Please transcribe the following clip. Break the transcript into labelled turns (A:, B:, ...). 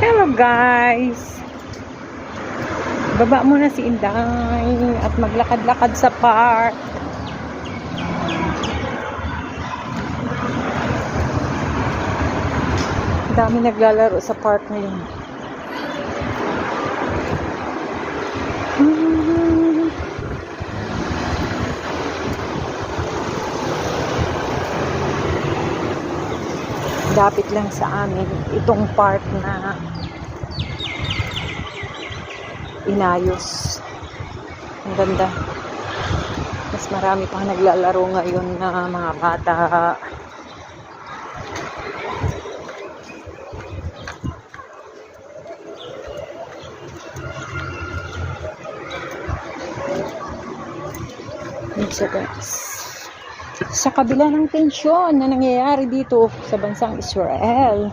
A: Hello guys! Baba muna si Inday at maglakad-lakad sa park. Dami naglalaro sa park ngayon. Dapit lang sa amin itong park na inayos. Ang ganda. Mas marami pang naglalaro ngayon na mga bata. Sa kabila ng tensyon na nangyayari dito sa bansang Israel,